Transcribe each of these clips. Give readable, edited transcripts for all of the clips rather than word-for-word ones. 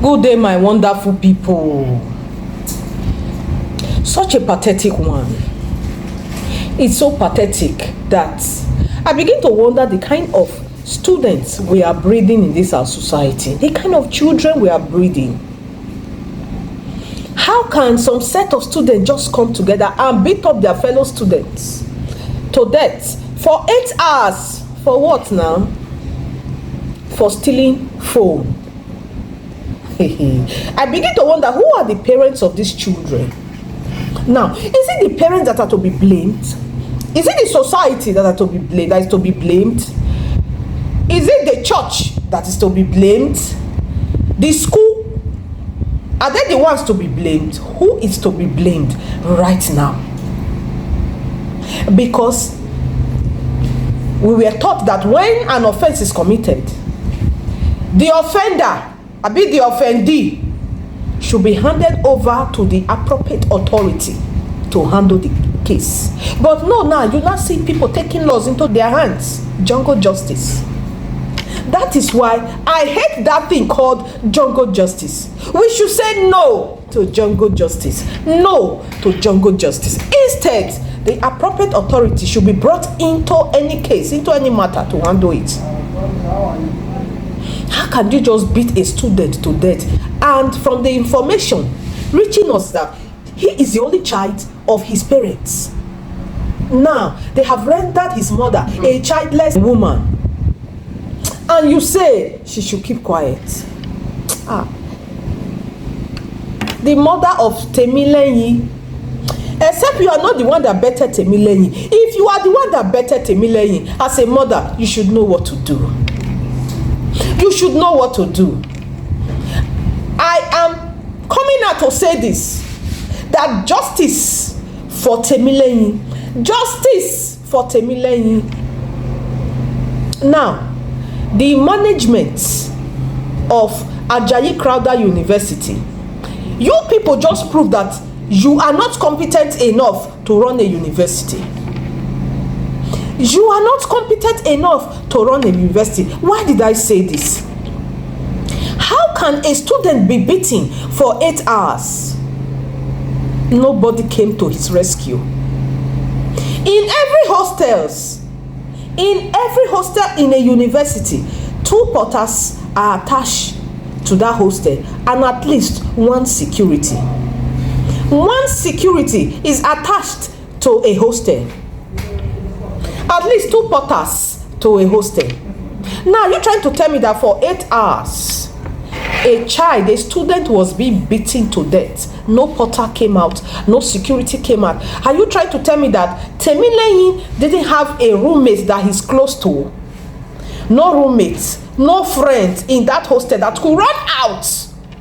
Good day, my wonderful people. Such a pathetic one. It's so pathetic that I begin to wonder the kind of students we are breeding in this our society, the kind of children we are breeding. How can some set of students just come together and beat up their fellow students to death for 8 hours? For what now? For stealing phone. I begin to wonder, who are the parents of these children? Now, is it the parents that are to be blamed? Is it the society that is to be blamed? Is it the church that is to be blamed? The school? Are they the ones to be blamed? Who is to be blamed right now? Because we were taught that when an offense is committed, the offender, the offendee, should be handed over to the appropriate authority to handle the case. But no, now you now see people taking laws into their hands. Jungle justice. That is why I hate that thing called jungle justice. We should say no to jungle justice. No to jungle justice. Instead, the appropriate authority should be brought into any case, into any matter to handle it. How can you just beat a student to death? And from the information reaching us that he is the only child of his parents. Now, they have rendered his mother a childless woman. And you say she should keep quiet. The mother of Temileyin, except you are not the one that bettered Temileyin. If you are the one that bettered Temileyin, as a mother, you should know what to do. You should know what to do. I am coming out to say this, that justice for Temileyin. Justice for Temileyin. Now, the management of Ajayi Crowther University, you people just prove that you are not competent enough to run a university. You are not competent enough to run a university. Why did I say this? How can a student be beaten for 8 hours? Nobody came to his rescue. In every hostel in a university, 2 porters are attached to that hostel, and at least 1 security. 1 security is attached to a hostel. At least 2 porters to a hostel. Now you're trying to tell me that for 8 hours, a student was being beaten to death. No porter came out, no security came out. Are you trying to tell me that Temileyin didn't have a roommate that he's close to? No roommates, no friends in that hostel that could run out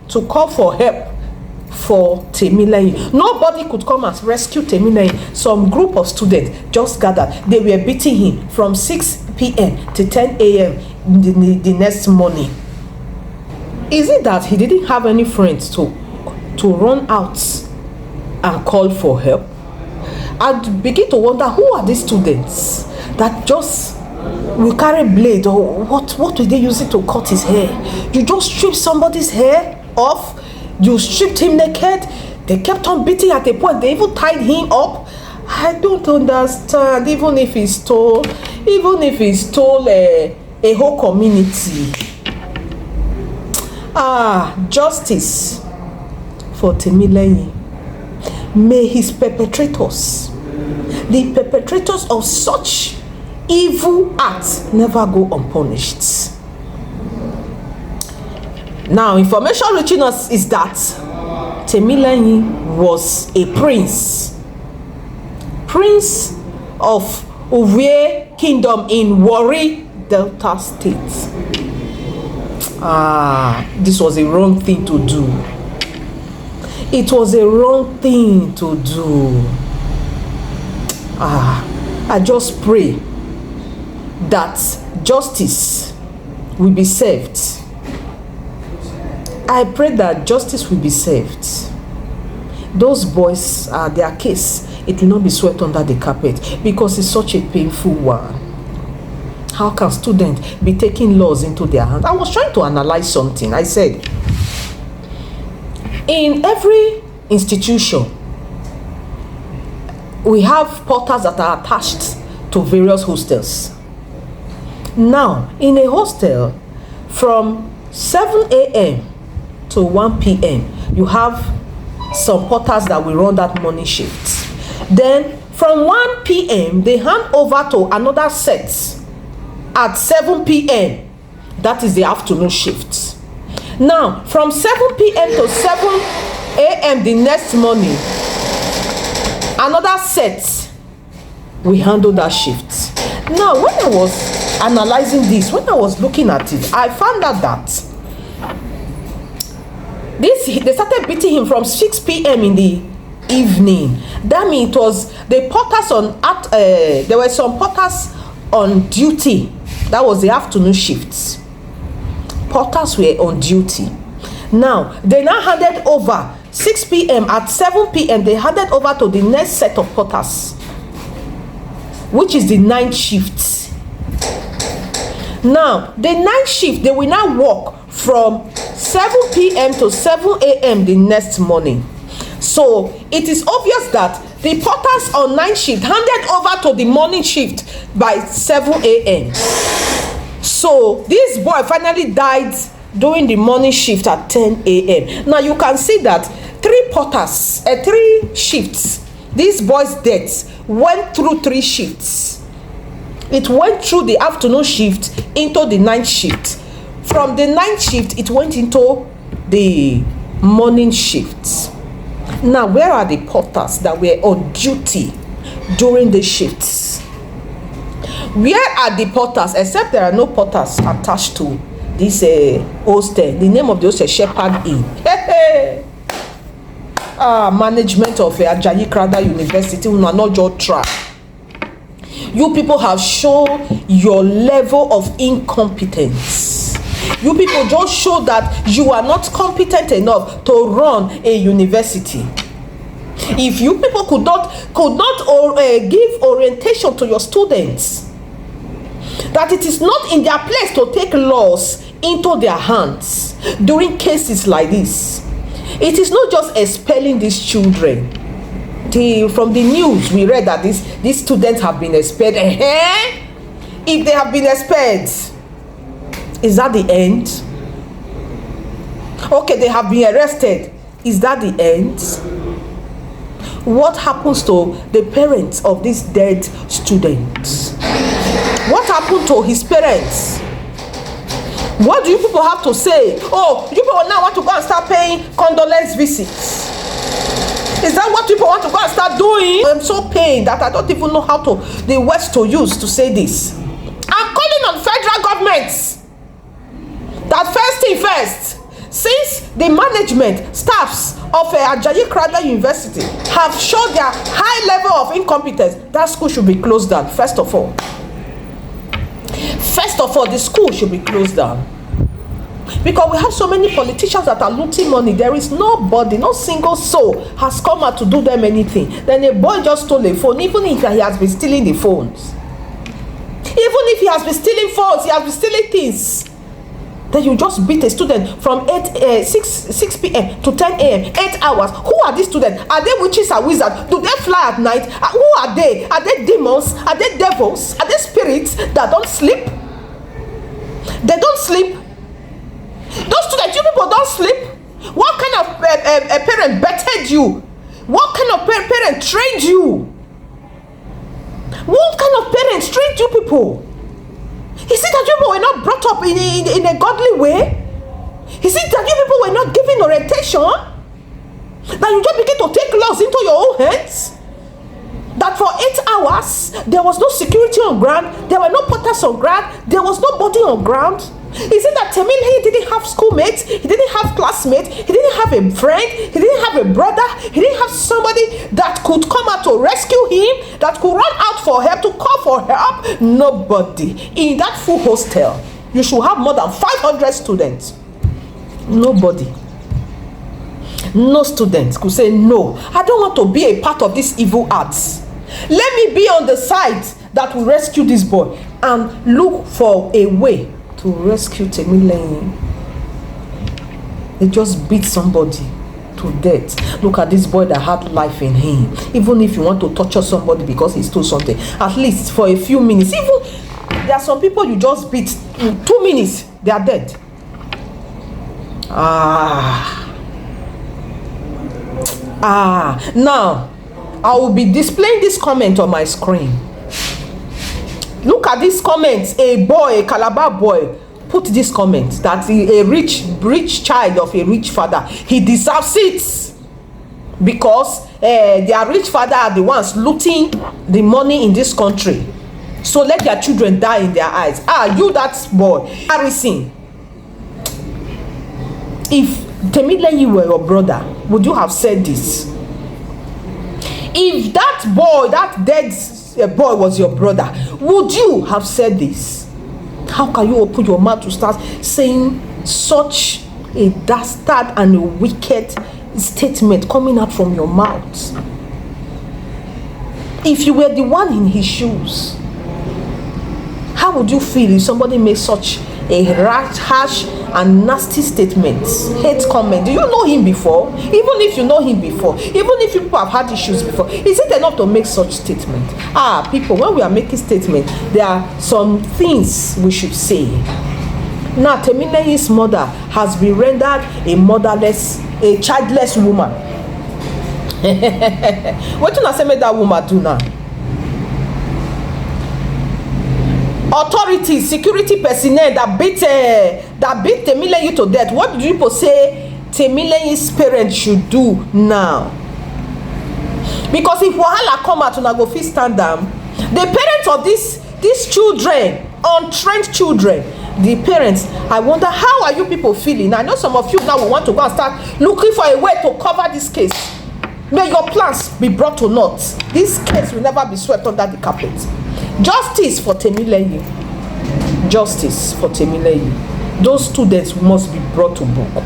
to call for help for Temileyin. Nobody could come and rescue Temileyin. Some group of students just gathered. They were beating him from 6 p.m. to 10 a.m. the next morning. Is it that he didn't have any friends to run out and call for help? I begin to wonder, who are these students that just will carry blade, or what will they use it to cut his hair? You just strip somebody's hair off. You stripped him naked. They kept on beating at a point. They even tied him up. I don't understand. Even if he stole a whole community. Justice for Temileyin. May his perpetrators, the perpetrators of such evil acts, never go unpunished. Now, information reaching us is that Temileyin was a prince of Uvie Kingdom in Warri, Delta State. This was a wrong thing to do. It was a wrong thing to do. I just pray that justice will be served. I pray that justice will be served. Those boys, their case, it will not be swept under the carpet, because it's such a painful one. How can students be taking laws into their hands? I was trying to analyze something. I said, In every institution, we have porters that are attached to various hostels. Now, in a hostel, from 7 a.m. to 1 p.m., you have some porters that will run that morning shift. Then, from 1 p.m., they hand over to another set at 7 p.m. That is the afternoon shift. Now, from 7 p.m. to 7 a.m. the next morning, another set will handle that shift. Now, when I was analyzing this, when I was looking at it, I found out that they started beating him from 6 p.m. in the evening. That means it was the porters there were some porters on duty. That was the afternoon shifts. Porters were on duty. Now, they now handed over 6 p.m. At 7 p.m. they handed over to the next set of porters, which is the night shift. Now, the night shift, they will now work from 7 p.m. to 7 a.m. the next morning. So, it is obvious that the porters on night shift handed over to the morning shift by 7 a.m. So, this boy finally died during the morning shift at 10 a.m. Now, you can see that 3 shifts, this boy's death went through 3 shifts. It went through the afternoon shift into the night shift. From the night shift, it went into the morning shift. Now, where are the porters that were on duty during the shifts? Where are the porters? Except there are no porters attached to this hostel. The name of the hostel, Shepherd Inn. Management of Ajayi Crowther University, we are not just try. You people have shown your level of incompetence. You people just show that you are not competent enough to run a university. If you people could not give orientation to your students, that it is not in their place to take laws into their hands during cases like this. It is not just expelling these children. From the news, we read that these students have been expelled. If they have been expelled, is that the end? Okay, they have been arrested. Is that the end? What happens to the parents of these dead students? What happened to his parents? What do you people have to say? Oh, you people now want to go and start paying condolence visits. Is that what people want to go and start doing? I'm so pained that I don't even know the words to use to say this. I'm calling on federal governments that first thing first, since the management staffs of Ajayi Crowther University have shown their high level of incompetence, that school should be closed down. First of all, the school should be closed down. Because we have so many politicians that are looting money. There is nobody, no single soul has come out to do them anything. Then a boy just stole a phone, even if he has been stealing the phones. Even if he has been stealing phones, he has been stealing things. Then you just beat a student from 6 p.m. to 10 a.m. 8 hours. Who are these students? Are they witches or wizards? Do they fly at night? Who are they? Are they demons? Are they devils? Are they spirits that don't sleep? They don't sleep. Those students, you people don't sleep. What kind of parent bettered you? What kind of parent trained you? What kind of parents trained you people? Is it that you people were not brought up in a godly way? Is it that you people were not given orientation? That you just begin to take laws into your own hands? That for 8 hours, there was no security on ground, there were no porters on ground, there was nobody on ground? Is it that Temile didn't have schoolmates, he didn't have classmates, he didn't have a friend, he didn't have a brother, he didn't have somebody that could come out to rescue him, that could run out for help, to call for help? Nobody. In that full hostel, you should have more than 500 students. Nobody. No students could say, no, I don't want to be a part of these evil acts. Let me be on the side that will rescue this boy and look for a way to rescue Temile. They just beat somebody to to death. Look at this boy that had life in him. Even if you want to torture somebody because he stole something, at least for a few minutes. Even there are some people you just beat in 2 minutes, they are dead. Now I will be displaying this comment on my screen. Look at this comment. A Calabar boy put this comment that a rich child of a rich father, he deserves it because their rich father are the ones looting the money in this country, so let their children die in their eyes. You that boy, Harrison, if Temileyin were your brother, would you have said this? If that boy, that dead boy was your brother, would you have said this? How can you open your mouth to start saying such a dastard and a wicked statement coming out from your mouth? If you were the one in his shoes, how would you feel if somebody made such a harsh and nasty statement, hate comment? Do you know him before? Even if you know him before, even if people have had issues before, is it enough to make such statement? People, when we are making statements, there are some things we should say. Now, Temileyi's mother has been rendered a motherless, a childless woman. What do I say make that woman do now? Authorities, security personnel that beat Temileyin to death. What do people say Temileyi's parents should do now? Because if wahala come out, una go fit stand down. The parents of these children, untrained children, the parents, I wonder, how are you people feeling? I know some of you now will want to go and start looking for a way to cover this case. May your plans be brought to naught. This case will never be swept under the carpet. Justice for Temileyin. Justice for Temileyin. Those students must be brought to book.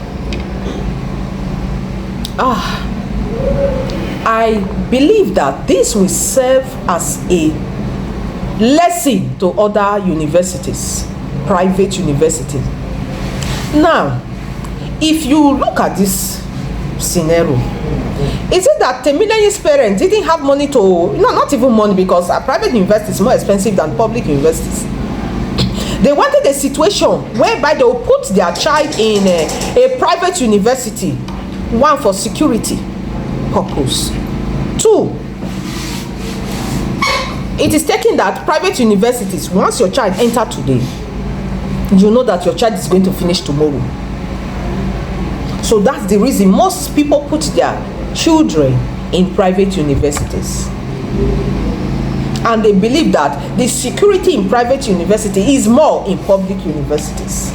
I believe that this will serve as a lesson to other universities, private universities. Now, if you look at this scenario, is it that Temileyin's parents didn't have money to, not even money, because a private university is more expensive than public universities. They wanted a situation whereby they will put their child in a private university, one, for security purpose. Two, it is taken that private universities, once your child enter today, you know that your child is going to finish tomorrow. So that's the reason most people put their children in private universities. And they believe that the security in private university is more in public universities.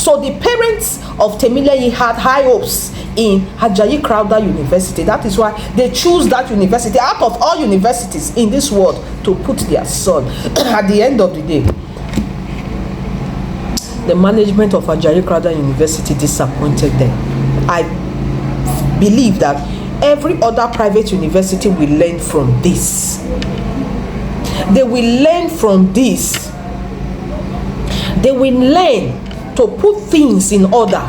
So the parents of Temileyin had high hopes in Ajayi Crowther University. That is why they choose that university out of all universities in this world to put their son. At the end of the day, the management of Ajayi Crowther University disappointed them. I believe that every other private university will learn from this. They will learn from this. They will learn to put things in order.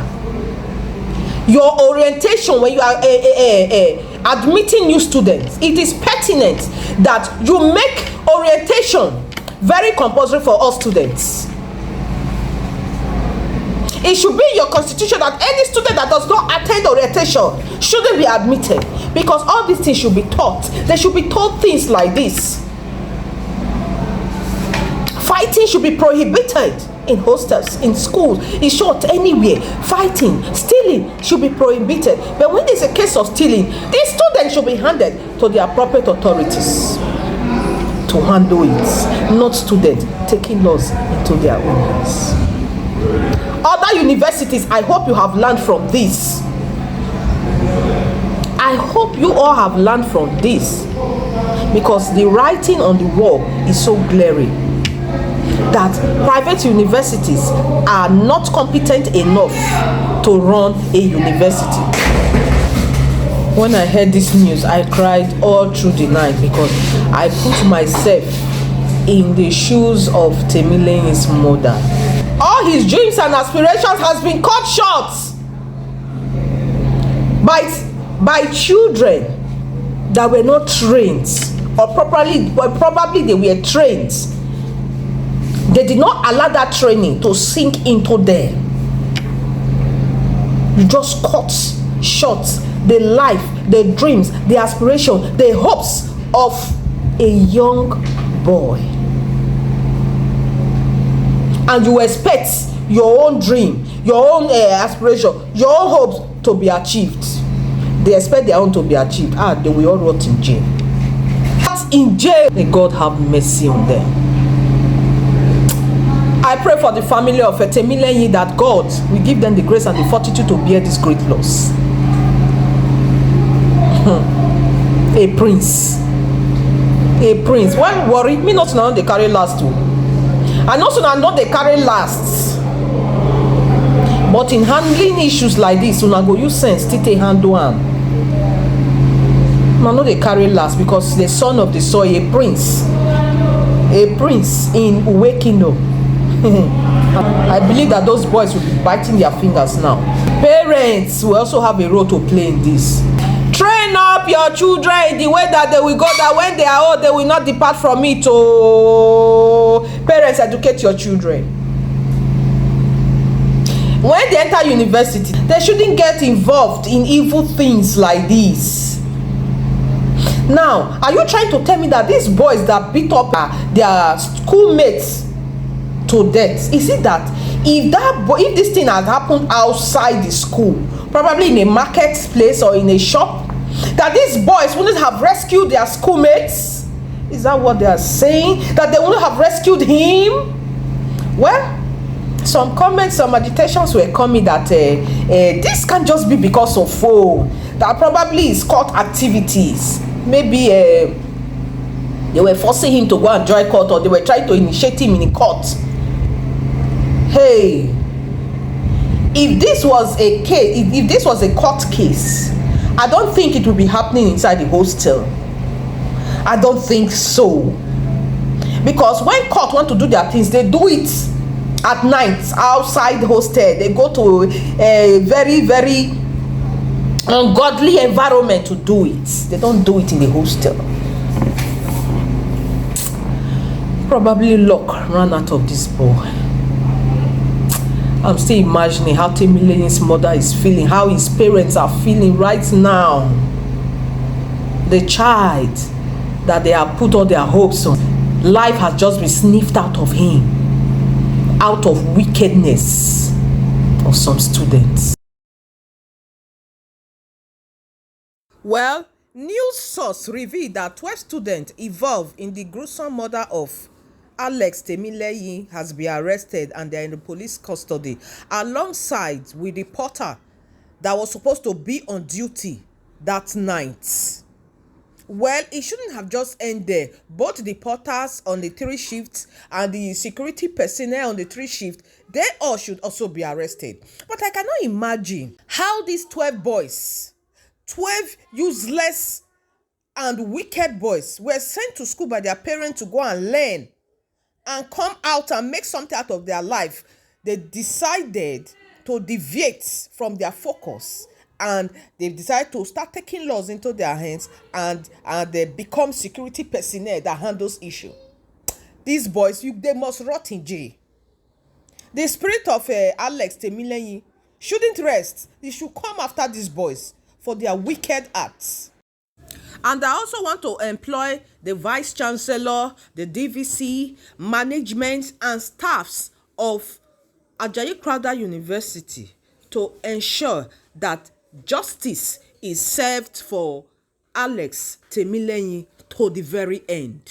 Your orientation, when you are admitting new students, it is pertinent that you make orientation very compulsory for all students. It should be your constitution that any student that does not attend orientation shouldn't be admitted, because all these things should be taught. They should be taught things like this. Fighting should be prohibited in hostels, in schools, in short, anywhere. Fighting, stealing should be prohibited. But when there's a case of stealing, these students should be handed to the appropriate authorities to handle it, not students taking laws into their own hands. Other universities, I hope you have learned from this. I hope you all have learned from this, because the writing on the wall is so glaring that private universities are not competent enough to run a university. When I heard this news, I cried all through the night, because I put myself in the shoes of Temileyin's mother. All his dreams and aspirations has been cut short. by children that were not trained, or probably they were trained. They did not allow that training to sink into them. You just cut short the life, the dreams, the aspiration, the hopes of a young boy. And you expect your own dream, your own aspiration, your own hopes to be achieved. They expect their own to be achieved. They will all rot in jail. That's in jail. May God have mercy on them. I pray for the family of Temileni that God will give them the grace and the fortitude to bear this great loss. A prince. When worry, me not know they carry last too. And also know they carry last. But in handling issues like this, una go use sense to take handle am. I know they carry last because the son of the soil, a prince in Uwe Kingdom. I believe that those boys will be biting their fingers now. Parents will also have a role to play in this. Train up your children in the way that they will go, that when they are old, they will not depart from it. Oh, parents, educate your children. When they enter university, they shouldn't get involved in evil things like this. Now, are you trying to tell me that these boys that beat up their schoolmates to death, is it that if this thing had happened outside the school, probably in a marketplace or in a shop, that these boys wouldn't have rescued their schoolmates? Is that what they are saying? That they wouldn't have rescued him? Well, some comments, some agitations were coming that this can't just be because of phone. That probably is court activities. Maybe they were forcing him to go and join court, or they were trying to initiate him in court. Hey, if this was a case, if this was a court case, I don't think it would be happening inside the hostel. I don't think so. Because when court want to do their things, they do it at night outside the hostel. They go to a very, very ungodly environment to do it. They don't do it in the hostel. Probably luck ran out of this boy. I'm still imagining how Temileni's mother is feeling, how his parents are feeling right now. The child that they have put all their hopes on, life has just been sniffed out of him, out of wickedness of some students. Well, news source revealed that 12 students involved in the gruesome murder of Alex Temileni has been arrested and they are in the police custody, alongside with the reporter that was supposed to be on duty that night. Well, it shouldn't have just ended there. Both the porters on the 3 shifts and the security personnel on the 3 shifts, they all should also be arrested. But I cannot imagine how these 12 boys, 12 useless and wicked boys, were sent to school by their parents to go and learn and come out and make something out of their life. They decided to deviate from their focus, and they decided to start taking laws into their hands, and they become security personnel that handles issue. These boys, they must rot in jail. The spirit of Alex Temileni shouldn't rest. They should come after these boys for their wicked acts. And I also want to employ the Vice Chancellor, the DVC, management and staffs of Ajayi Crowther University to ensure that justice is served for Alex Temileni to the very end.